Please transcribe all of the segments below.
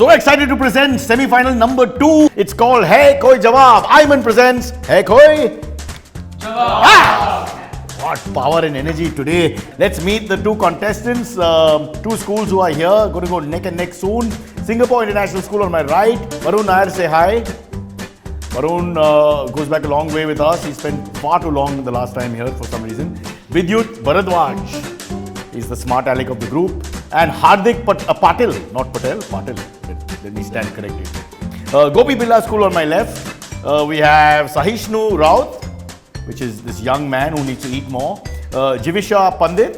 So excited to present semi-final number 2. It's called Hai Koi Jawab. Ayman presents Hai Koi Jawab. What power and energy today. Let's meet the two contestants. Two schools who are here. Going to go neck and neck soon. Singapore International School on my right. Varun Nair, say hi. Varun goes back a long way with us. He spent far too long the last time here for some reason. Vidyut Bharadwaj. He's the smart aleck of the group. And Hardik Patil, not Patel, Patil. Let me stand corrected. Gopi Birla School on my left. We have Sahishnu Raut, which is this young man who needs to eat more. Jivisha Pandit,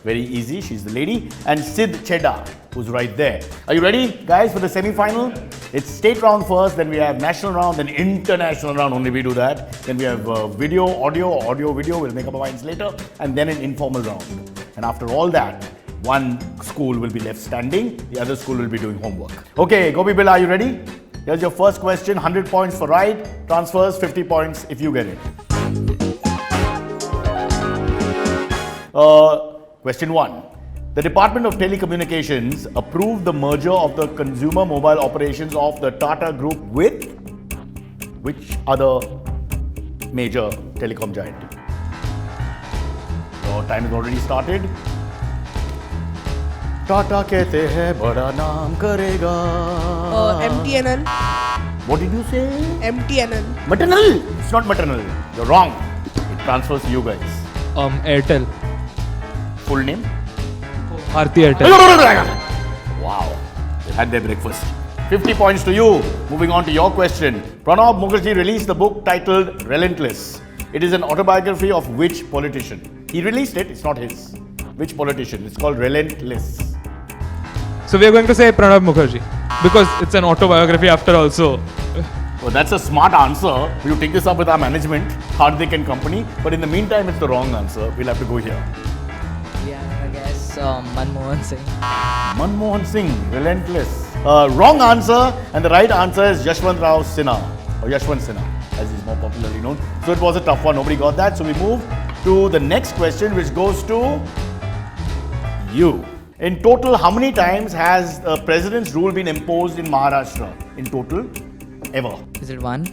very easy, she's the lady. And Sid Chedda, who's right there. Are you ready, guys, for the semi-final? It's state round first, then we have national round, then international round, only we do that. Then we have video, audio, video, we'll make up our minds later. And then an informal round. And after all that, one school will be left standing, the other school will be doing homework. Okay, Gopi Birla, are you ready? Here's your first question, 100 points for right, transfers 50 points if you get it. Question 1. The Department of Telecommunications approved the merger of the consumer mobile operations of the Tata Group with which other major telecom giant? Your time has already started. Tata कहते हैं बड़ा नाम करेगा. MTNL. What did you say? MTNL. Maternal. It's not maternal. You're wrong. It transfers to you guys. Airtel. Full name? Bharti Airtel. Wow. They had their breakfast. 50 points to you. Moving on to your question. Pranab Mukherjee released the book titled Relentless. It is an autobiography of which politician? He released it. It's not his. Which politician? It's called Relentless. So we are going to say Pranab Mukherjee because it's an autobiography after all. So Well, that's a smart answer. We'll take this up with our management, Hardik and company. But in the meantime, it's the wrong answer. We'll have to go here. Yeah, I guess Manmohan Singh. Manmohan Singh, Relentless. Wrong answer, and the right answer is Yashwant Rao Sinha, or Yashwant Sinha, as he's more popularly known. So it was a tough one. Nobody got that. So we move to the next question, which goes to you. In total, how many times has the president's rule been imposed in Maharashtra? In total, ever? Is it one?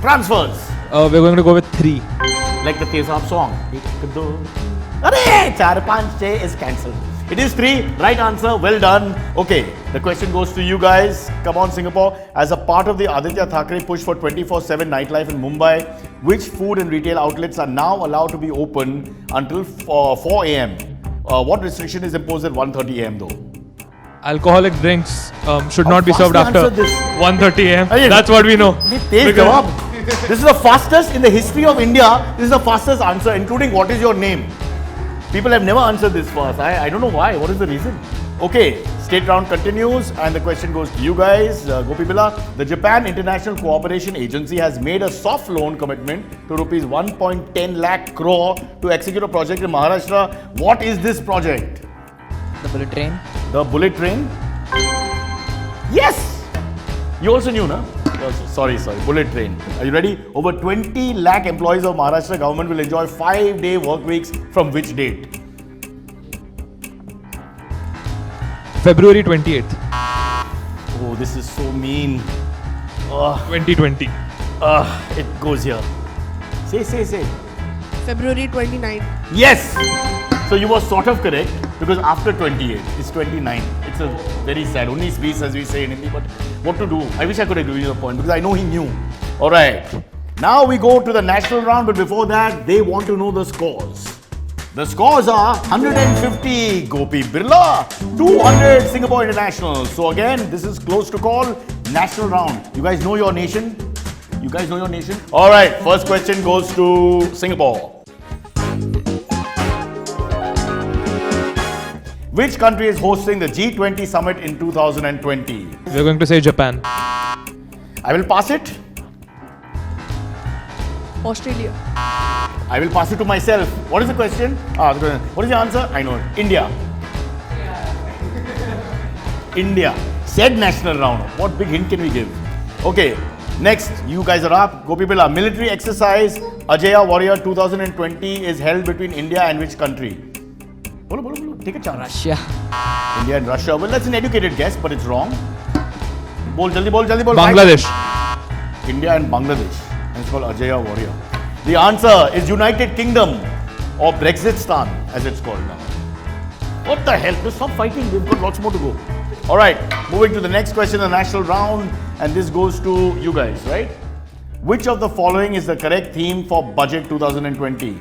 Transfers. we're going to go with 3. Like the Tesab song. Ek, do. Arey, 4, 5, 6 is cancelled. It is 3. Right answer. Well done. Okay, the question goes to you guys. Come on, Singapore. As a part of the Aditya Thackeray push for 24/7 nightlife in Mumbai, which food and retail outlets are now allowed to be open until 4 a.m.? What restriction is imposed at 1:30 a.m. though? Alcoholic drinks should How not be fast served they after answered this? 1:30 a.m. Arey, That's what we know. This is the fastest in the history of India. This is the fastest answer, including what is your name. People have never answered this fast. I don't know why. What is the reason? Okay, state round continues, and the question goes to you guys. Gopi Birla, the Japan International Cooperation Agency has made a soft loan commitment to rupees 1.10 lakh crore to execute a project in Maharashtra. What is this project? The bullet train. The bullet train? Yes! You also knew, no? Sorry. Bullet train. Are you ready? Over 20 lakh employees of Maharashtra government will enjoy 5-day work weeks from which date? February 28th, Oh, this is so mean. 2020. It goes here. Say. February 29. Yes! So you were sort of correct because after 28, it's 29. It's a very sad. Only speech as we say in Hindi, but what to do? I wish I could have given you a point because I know he knew. Alright. Now we go to the national round, but before that, they want to know the scores. The scores are 150 Gopi Birla, 200 Singapore International. So again, this is close to call. National round. You guys know your nation? Alright, first question goes to Singapore. Which country is hosting the G20 summit in 2020? We're going to say Japan. I will pass it. Australia. I will pass it to myself. What is the question? What is the answer? I know it. India. India. Said national round. What big hint can we give? Okay. Next, you guys are up. Gopi Birla. Military exercise Ajaya Warrior 2020 is held between India and which country? Bolo. Take a chance. Russia. India and Russia. Well, that's an educated guess, but it's wrong. Bol, jaldi bol, jaldi bol. Bangladesh. India and Bangladesh. And it's called Ajaya Warrior. The answer is United Kingdom or Brexitstan, as it's called now. What the hell? Just stop fighting. We've got lots more to go. All right, moving to the next question, the national round, and this goes to you guys, right? Which of the following is the correct theme for Budget 2020?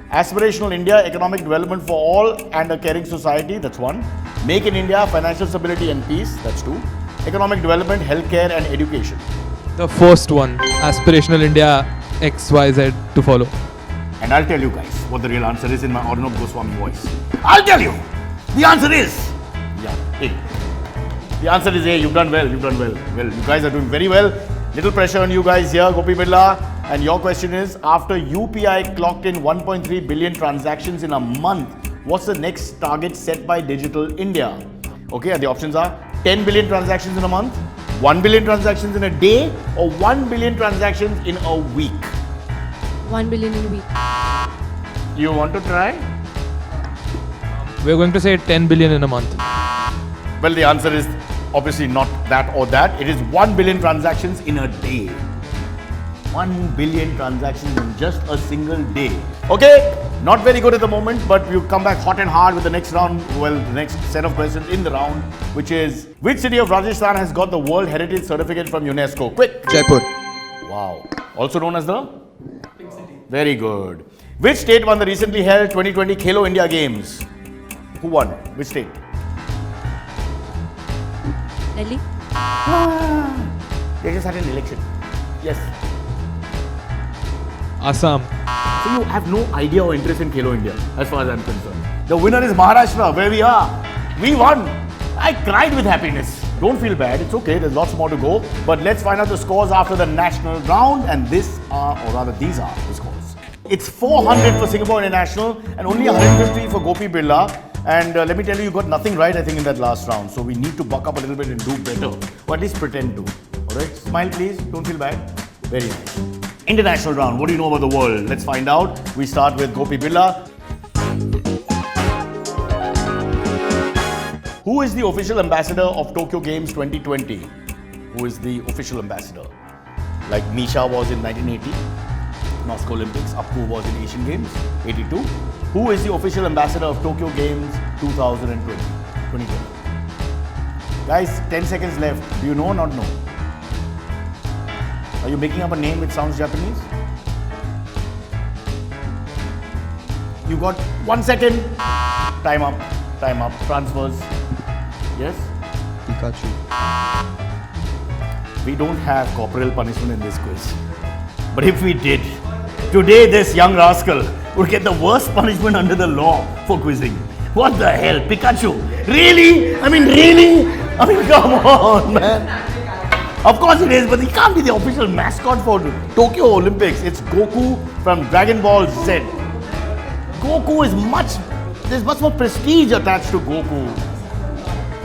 Aspirational India, economic development for all and a caring society, that's one. Make in India, financial stability and peace, that's two. Economic development, healthcare and education. The first one, aspirational India, XYZ to follow. And I'll tell you guys what the real answer is in my Arnab Goswami voice. I'll tell you. The answer is, A. The answer is A. You've done well. You've done well. Well, you guys are doing very well. Little pressure on you guys here, Gopi Birla. And your question is, after UPI clocked in 1.3 billion transactions in a month, what's the next target set by Digital India? Okay, and the options are 10 billion transactions in a month, 1 billion transactions in a day, or 1 billion transactions in a week. 1 billion in a week. You want to try? We're going to say 10 billion in a month. Well, the answer is obviously not that or that. It is 1 billion transactions in a day. 1 billion transactions in just a single day. Okay, not very good at the moment, but we'll come back hot and hard with the next round. Well, the next set of questions in the round, which is, which city of Rajasthan has got the World Heritage Certificate from UNESCO? Quick. Jaipur. Wow. Also known as the? Pink City. Very good. Which state won the recently held 2020 Khelo India Games? Who won? Which state? Delhi. They just had an election. Yes. Assam. So you have no idea or interest in Khelo India, as far as I'm concerned. The winner is Maharashtra, where we are. We won. I cried with happiness. Don't feel bad. It's okay. There's lots more to go. But let's find out the scores after the national round. And these are the scores. It's 400 for Singapore International and only 150 for Gopi Birla. And let me tell you, you got nothing right, I think, in that last round. So we need to buck up a little bit and do better. Or at least pretend to. Alright? Smile, please. Don't feel bad. Very nice. International round. What do you know about the world? Let's find out. We start with Gopi Birla. Who is the official ambassador of Tokyo Games 2020? Who is the official ambassador? Like Nisha was in 1980, Moscow Olympics. Appu was in Asian Games, 82. Who is the official ambassador of Tokyo Games 2020? Guys, 10 seconds left. Do you know or not know? Are you making up a name which sounds Japanese? You got 1 second. Time up. Time up. Transfers. Yes? Pikachu. We don't have corporal punishment in this quiz. But if we did, today this young rascal would get the worst punishment under the law for quizzing. What the hell? Pikachu? Really? I mean, really? I mean, come on, man. Of course it is, but he can't be the official mascot for Tokyo Olympics. It's Goku from Dragon Ball Z. Goku is there's much more prestige attached to Goku.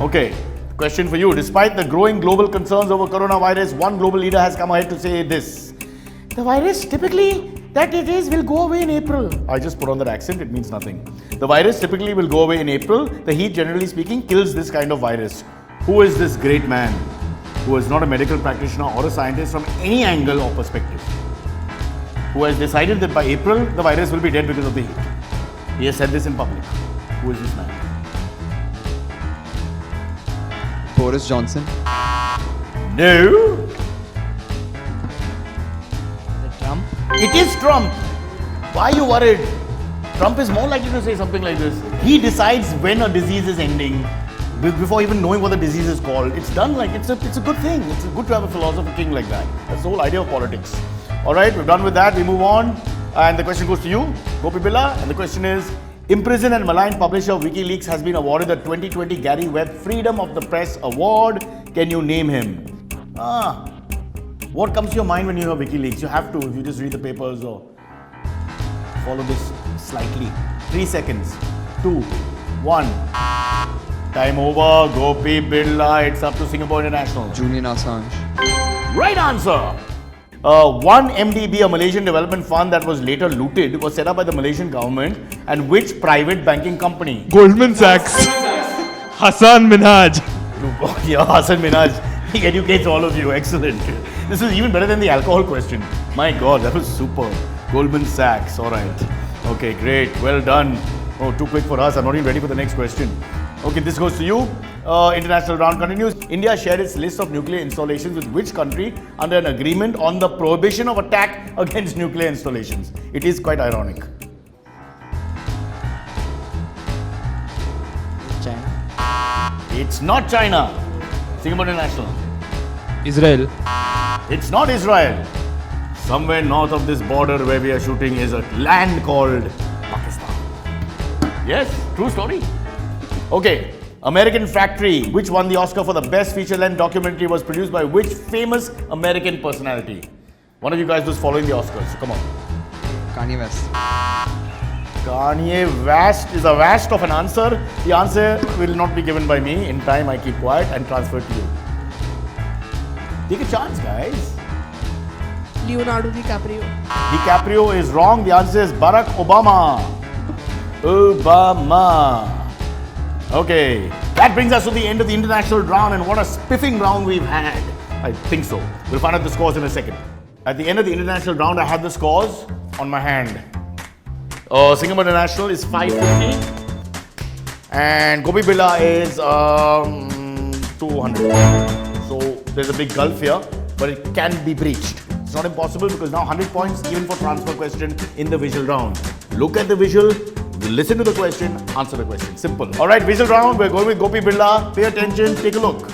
Okay, question for you. Despite the growing global concerns over coronavirus, one global leader has come ahead to say this. The virus typically will go away in April. I just put on that accent, it means nothing. The virus typically will go away in April. The heat, generally speaking, kills this kind of virus. Who is this great man who is not a medical practitioner or a scientist from any angle or perspective, who has decided that by April, the virus will be dead because of the heat? He has said this in public. Who is this man? Boris Johnson. No. The Trump. It is Trump. Why are you worried? Trump is more likely to say something like this. He decides when a disease is ending before even knowing what the disease is called. It's done like, it's a good thing. It's good to have a philosopher king like that. That's the whole idea of politics. Alright, we're done with that. We move on. And the question goes to you, Gopi Birla. And the question is, imprisoned and maligned publisher of WikiLeaks has been awarded the 2020 Gary Webb Freedom of the Press Award. Can you name him? What comes to your mind when you hear WikiLeaks? You have to, if you just read the papers or follow this slightly. 3 seconds. 2, 1. Time over. Gopi Birla. It's up to Singapore International. Julian Assange. Right answer. One MDB, a Malaysian development fund that was later looted, was set up by the Malaysian government and which private banking company? Goldman Sachs. Hassan Minhaj. Yeah, Hassan Minhaj. He educates all of you. Excellent. This is even better than the alcohol question. My God, that was super. Goldman Sachs. All right. Okay, great. Well done. Oh, too quick for us. I'm not even ready for the next question. Okay, this goes to you. International round continues. India shared its list of nuclear installations with which country under an agreement on the prohibition of attack against nuclear installations? It is quite ironic. China. It's not China. Singapore International. Israel. It's not Israel. Somewhere north of this border where we are shooting is a land called Pakistan. Yes, true story. Okay, American Factory, which won the Oscar for the best feature-length documentary, was produced by which famous American personality? One of you guys was following the Oscars, so come on. Kanye West. Kanye West is a vast of an answer. The answer will not be given by me. In time, I keep quiet and transfer to you. Take a chance, guys. Leonardo DiCaprio. DiCaprio is wrong. The answer is Barack Obama. Obama. Okay, that brings us to the end of the international round, and what a spiffing round we've had. I think so. We'll find out the scores in a second. At the end of the international round, I have the scores on my hand. Singapore International is 550, and Gopi Birla is 200. So there's a big gulf here, but it can be breached. It's not impossible because now 100 points even for transfer question in the visual round. Look at the visual, listen to the question, answer the question. Simple. All right, visual round. We're going with Gopi Birla. Pay attention. Take a look.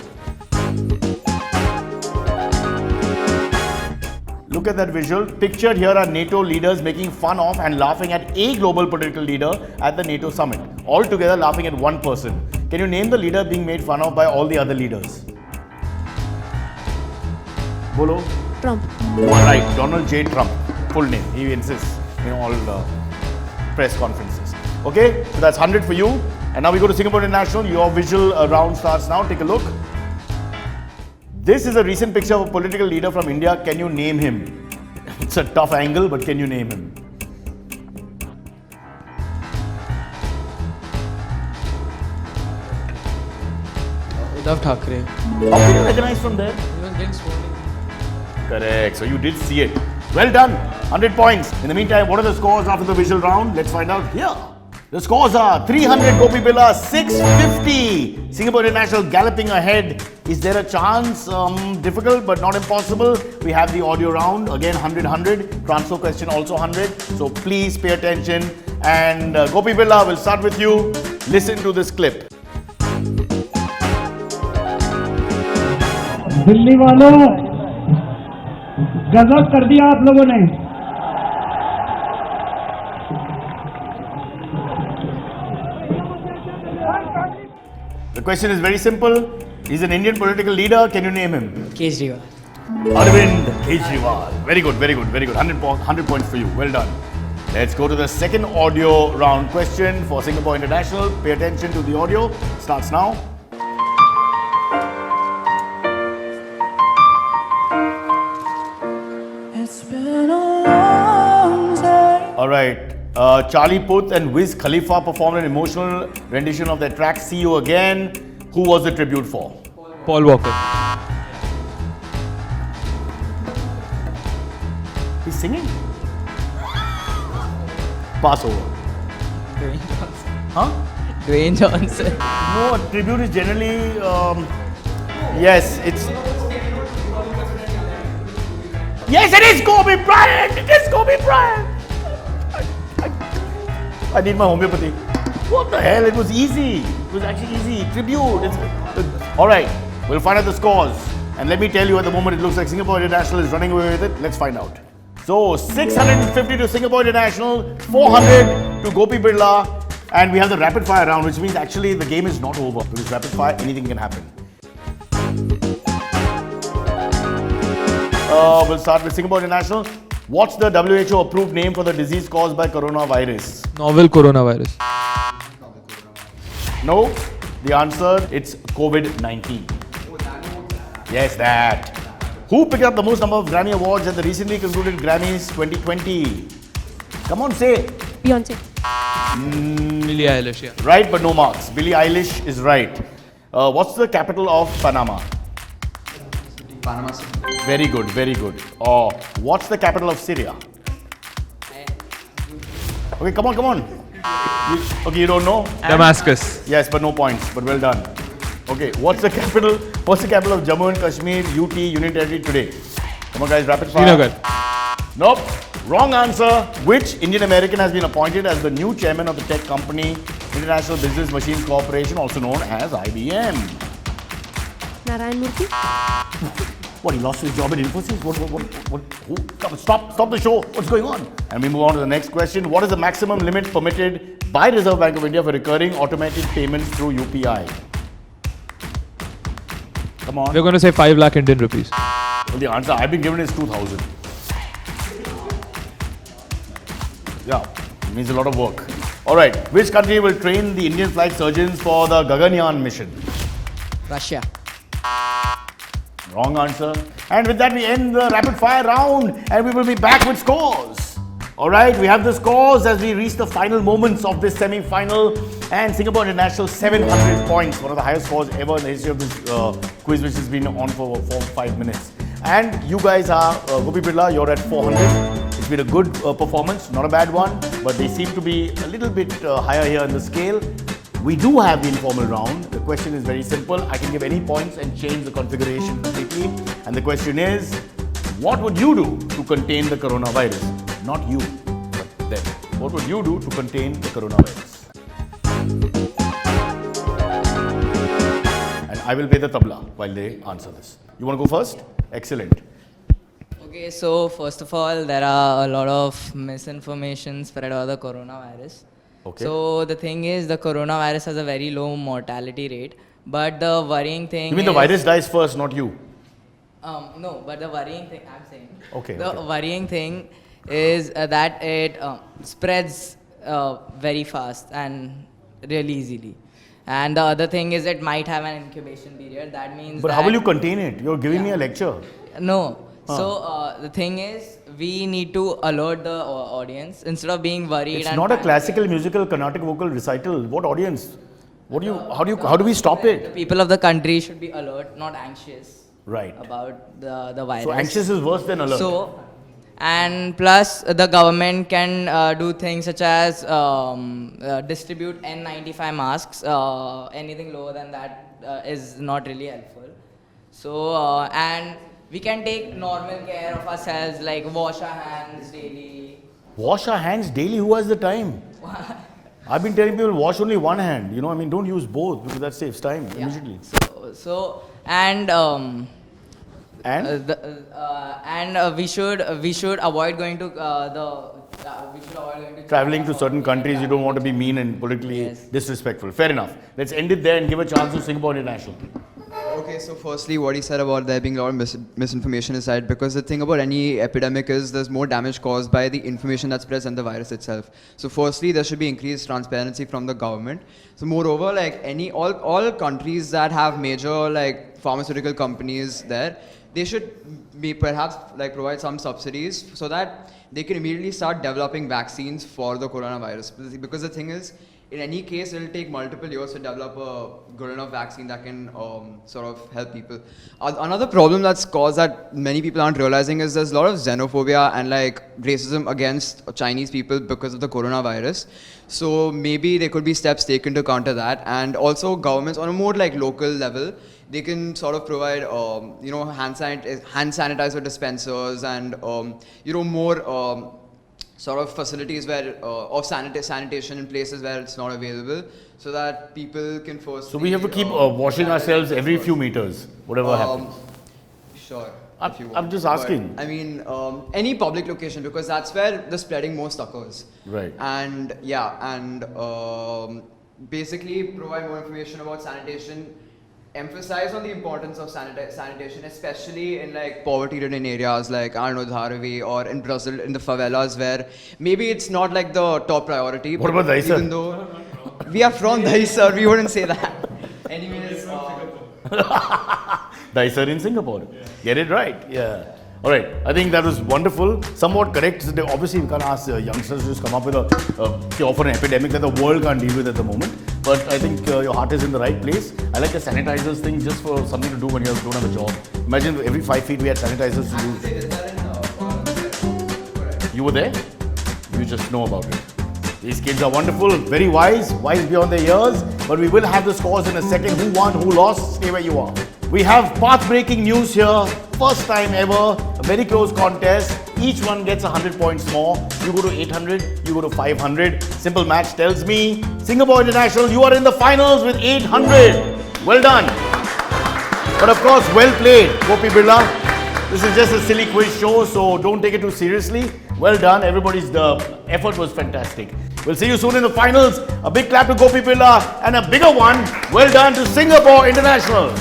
Look at that visual. Pictured here are NATO leaders making fun of and laughing at a global political leader at the NATO summit. All together laughing at one person. Can you name the leader being made fun of by all the other leaders? Bolo? Trump. Right, Donald J. Trump. Full name. He insists in all press conferences. Okay, so that's 100 for you. And now we go to Singapore International. Your visual round starts now. Take a look. This is a recent picture of a political leader from India. Can you name him? It's a tough angle, but can you name him? Uddhav Thackeray. How can you recognize from there? He was getting sworn in. Correct. So you did see it. Well done. 100 points. In the meantime, what are the scores after the visual round? Let's find out here. The scores are 300 Gopi Birla, 650 Singapore International galloping ahead. Is there a chance? Difficult but not impossible. We have the audio round. Again 100. Transfer question also 100. So please pay attention. And Gopi Birla, we'll start with you. Listen to this clip. Delhi वालों गजब कर दिया आप लोगों ने। The question is very simple. He's an Indian political leader. Can you name him? Kejriwal. Arvind Kejriwal. Very good, very good, very good. 100 points for you. Well done. Let's go to the second audio round question for Singapore International. Pay attention to the audio. Starts now. It's been a long day. All right. Charlie Puth and Wiz Khalifa performed an emotional rendition of their track See You Again. Who was the tribute for? Paul Walker. He's singing? Pass over. Dwayne Johnson. Huh? Dwayne Johnson. No, a tribute is generally, yes, it's... Yes, it is Kobe Bryant! It is Kobe Bryant! I need my homeopathy. What the hell? It was easy. It was actually easy. Tribute. All right, we'll find out the scores. And let me tell you, at the moment, it looks like Singapore International is running away with it. Let's find out. So, 650 to Singapore International, 400 to Gopi Birla, and we have the rapid fire round, which means actually the game is not over. Because rapid fire, anything can happen. We'll start with Singapore International. What's the WHO approved name for the disease caused by coronavirus? Novel coronavirus. No, the answer, it's COVID-19. Yes, that. Who picked up the most number of Grammy Awards at the recently concluded Grammys 2020? Come on, say. Beyonce. Billie Eilish, yeah. Right, but no marks. Billie Eilish is right. What's the capital of Panama? Panama City. Very good, very good. What's the capital of Syria? Okay, come on. Okay, you don't know? Damascus. Yes, but no points. But well done. Okay, what's the capital of Jammu and Kashmir, UT, Union Territory today? Come on, guys, rapid fire. Srinagar. Nope. Wrong answer. Which Indian American has been appointed as the new chairman of the tech company International Business Machines Corporation, also known as IBM? Narayan Murthy. What, he lost his job at Infosys? What, who? Come, stop the show. What's going on? And we move on to the next question. What is the maximum limit permitted by Reserve Bank of India for recurring automated payments through UPI? Come on. We're going to say 5 lakh Indian rupees. Well, the answer I've been given is 2,000. Yeah, it means a lot of work. All right, which country will train the Indian flight surgeons for the Gaganyaan mission? Russia. Wrong answer. And with that, we end the rapid fire round and we will be back with scores. All right, we have the scores as we reach the final moments of this semi-final. And Singapore International 700 points, one of the highest scores ever in the history of this quiz, which has been on for 4-5 minutes. And you guys are, Gopi Birla, you're at 400. It's been a good performance, not a bad one, but they seem to be a little bit higher here in the scale. We do have the informal round. The question is very simple. I can give any points and change the configuration completely. And the question is, what would you do to contain the coronavirus? Not you, but them. What would you do to contain the coronavirus? And I will play the tabla while they answer this. You want to go first? Excellent. Okay, so first of all, there are a lot of misinformation spread about the coronavirus. Okay. So the thing is, the coronavirus has a very low mortality rate, but the worrying thing You mean the virus dies first, not you? No, but the worrying thing, I'm saying. Okay, The okay. worrying thing is that it spreads very fast and really easily. And the other thing is it might have an incubation period. That means But how will you contain it? You're giving me a lecture. No. So the thing is, we need to alert the audience instead of being worried. It's and not a panicking. classical musical Carnatic vocal recital. What audience? What do you? How do we stop The it? people of the country should be alert, not anxious Right. about the virus. So anxious is worse than alert. So, and plus the government can do things such as distribute N95 masks. Anything lower than that is not really helpful. So, and we can take normal care of ourselves, like wash our hands daily. Wash our hands daily. Who has the time? I've been telling people wash only one hand. You know, I mean, don't use both because that saves time immediately. So and And we should avoid going to traveling to certain countries, you don't want to be mean and politically Yes. disrespectful. Fair enough. Let's end it there and give a chance to Singapore International. Okay, so firstly, what he said about there being a lot of misinformation is right, because the thing about any epidemic is there's more damage caused by the information that spreads than the virus itself. So firstly, there should be increased transparency from the government. So moreover, like all countries that have major like pharmaceutical companies there, they should be perhaps like provide some subsidies so that they can immediately start developing vaccines for the coronavirus. Because the thing is, in any case, it will take multiple years to develop a good enough vaccine that can sort of help people. Another problem that's caused that many people aren't realizing is there's a lot of xenophobia and like racism against Chinese people because of the coronavirus. So maybe there could be steps taken to counter that, and also governments on a more like local level, they can sort of provide hand sanitizer dispensers and more sort of facilities where of sanitation in places where it's not available, so that people can first. So we have to keep washing ourselves every few meters, whatever happens. Sure. I'm- if you I'm want. just But, asking. I mean, any public location, because that's where the spreading most occurs. Right. And basically provide more information about sanitation. Emphasize on the importance of sanitation, especially in like poverty-ridden areas like Dharavi or in Brazil in the favelas, where maybe it's not like the top priority. What but about Dahisar? Even though we are from Dahisar, we wouldn't say that. Anyways, Dicer in Singapore. Get it right. Yeah. All right. I think that was wonderful. Somewhat correct. So obviously, we can't ask youngsters to just come up with a cure for an epidemic that the world can't deal with at the moment. But I think your heart is in the right place. I like the sanitizers thing just for something to do when you don't have a job. Imagine every 5 feet we had sanitizers to use. You were there? You just know about it. These kids are wonderful, very wise beyond their years. But we will have the scores in a second. Who won, who lost, stay where you are. We have path-breaking news here. First time ever, a very close contest. Each one gets 100 points more. You go to 800, you go to 500. Simple match tells me, Singapore International, you are in the finals with 800. Well done. But of course, well played, Gopi Birla. This is just a silly quiz show, so don't take it too seriously. Well done. Everybody's effort was fantastic. We'll see you soon in the finals. A big clap to Gopi Birla and a bigger one. Well done to Singapore International.